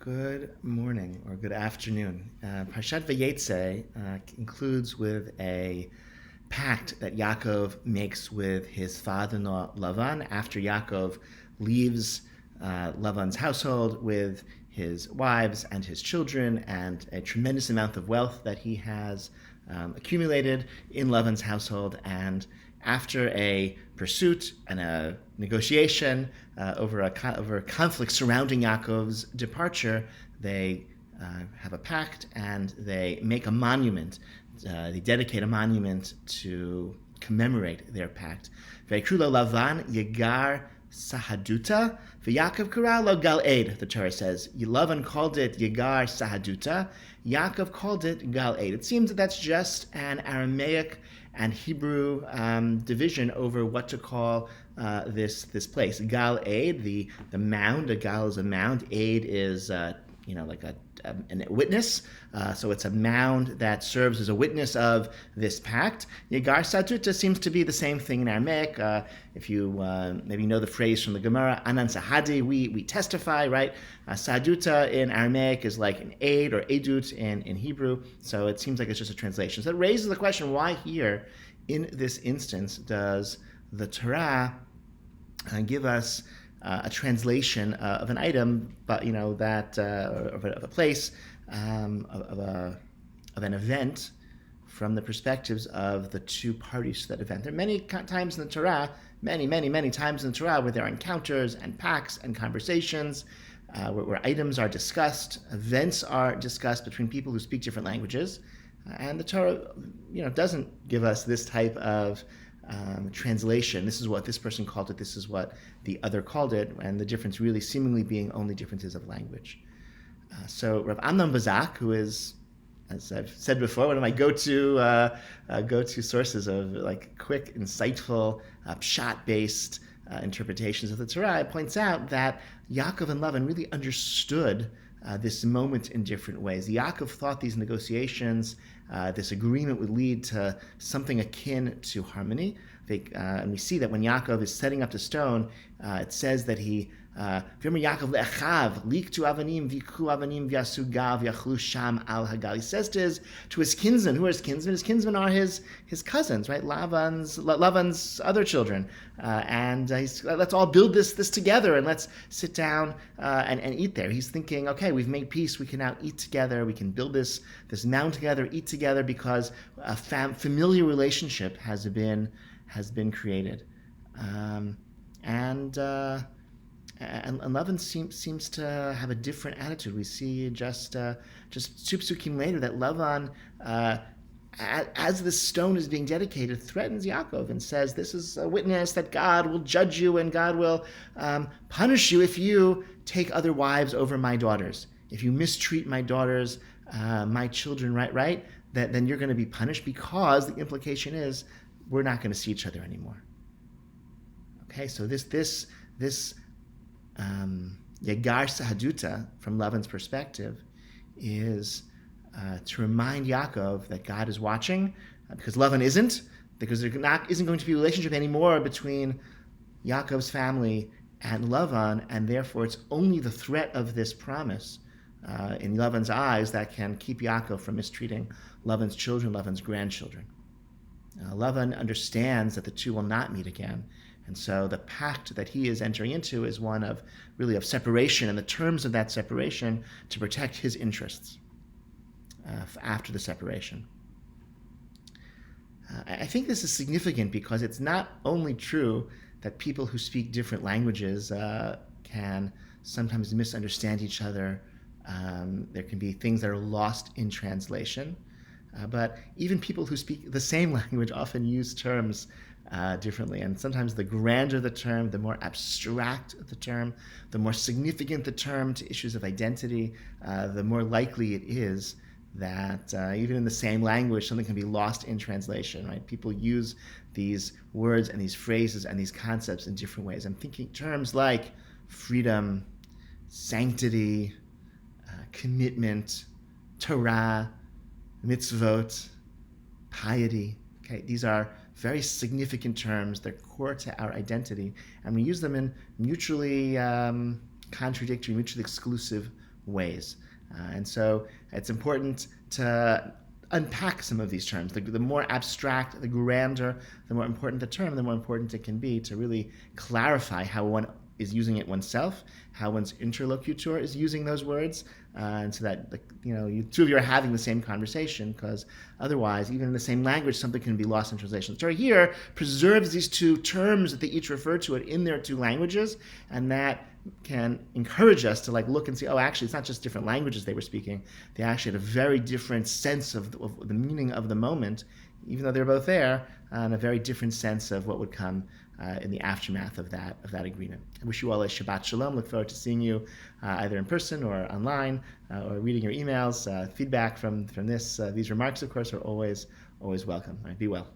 Good morning or good afternoon. Parshat VaYeitzei concludes with a pact that Yaakov makes with his father-in-law Lavan after Yaakov leaves Lavan's household with his wives and his children and a tremendous amount of wealth that he has accumulated in Lavan's household. And after a pursuit and a negotiation over a conflict surrounding Yaakov's departure, they have a pact and they make a monument. They dedicate a monument to commemorate their pact. V'yikru lo Lavan Yegar Sahaduta, v'Yaakov kara lo Gal Eid, the Torah says. Lavan called it Yegar Sahaduta, Yaakov called it Gal Eid. It seems that that's just an Aramaic and Hebrew division over what to call this place. Gal Eid, the mound. A gal is a mound. Eid is like a witness. So it's a mound that serves as a witness of this pact. Yegar Saduta seems to be the same thing in Aramaic. If you maybe know the phrase from the Gemara, Anan Sahadi, we testify, right? Saduta in Aramaic is like an aid or edut in Hebrew. So it seems like it's just a translation. So it raises the question, why here, in this instance, does the Torah give us a translation of an item, but that of a place, of an event from the perspectives of the two parties to that event. There are many times in the Torah, many times in the Torah where there are encounters and pacts and conversations where items are discussed, events are discussed between people who speak different languages, and the Torah, doesn't give us this type of translation. This is what this person called it, this is what the other called it, and the difference really seemingly being only differences of language. So Rav Amnon Bazak, who is, as I've said before, one of my go-to sources of quick, insightful, pshat-based interpretations of the Torah, points out that Yaakov and Lavan really understood this moment in different ways. Yaakov thought these negotiations, this agreement would lead to something akin to harmony. And we see that when Yaakov is setting up the stone, it says that he Yaakov le'achav liktu avanim v'ikhu avanim v'yasu gav yachlu sham al hagal. He says to his kinsmen. Who are his kinsmen? His kinsmen are his cousins, right? Lavan's other children, and let's all build this together, and let's sit down and eat there. He's thinking, okay, we've made peace. We can now eat together. We can build this mound together, eat together, because a familiar relationship has been created, and Lavan seems to have a different attitude. We see just two psukim later that Lavan, as this stone is being dedicated, threatens Yaakov and says, "This is a witness that God will judge you and God will punish you if you take other wives over my daughters. If you mistreat my daughters, my children, right? Then you're going to be punished, because the implication is we're not going to see each other anymore." Okay, so this Yegar Sahaduta, from Lavan's perspective, is to remind Yaakov that God is watching, because Lavan isn't, because there isn't going to be a relationship anymore between Yaakov's family and Lavan, and therefore it's only the threat of this promise in Lavan's eyes that can keep Yaakov from mistreating Lavan's children, Lavan's grandchildren. Lavan understands that the two will not meet again, and so the pact that he is entering into is one of separation, and the terms of that separation to protect his interests after the separation. I think this is significant because it's not only true that people who speak different languages can sometimes misunderstand each other. There can be things that are lost in translation, but even people who speak the same language often use terms differently, and sometimes the grander the term, the more abstract the term, the more significant the term to issues of identity, the more likely it is that even in the same language, something can be lost in translation, right? People use these words and these phrases and these concepts in different ways. I'm thinking terms like freedom, sanctity, commitment, Torah, mitzvot, piety. Okay, these are very significant terms. They're core to our identity, and we use them in mutually contradictory, mutually exclusive ways. And so it's important to unpack some of these terms. The more abstract, the grander, the more important the term, the more important it can be to really clarify how one is using it oneself, how one's interlocutor is using those words, and so that you two of you are having the same conversation, because otherwise, even in the same language, something can be lost in translation. The Torah here preserves these two terms that they each refer to it in their two languages, and that can encourage us to look and see, oh, actually, it's not just different languages they were speaking. They actually had a very different sense of the meaning of the moment, even though they're both there, and a very different sense of what would come in the aftermath of that agreement. I wish you all a Shabbat Shalom. Look forward to seeing you either in person or online, or reading your emails. Feedback from these remarks, of course, are always welcome. All right, be well.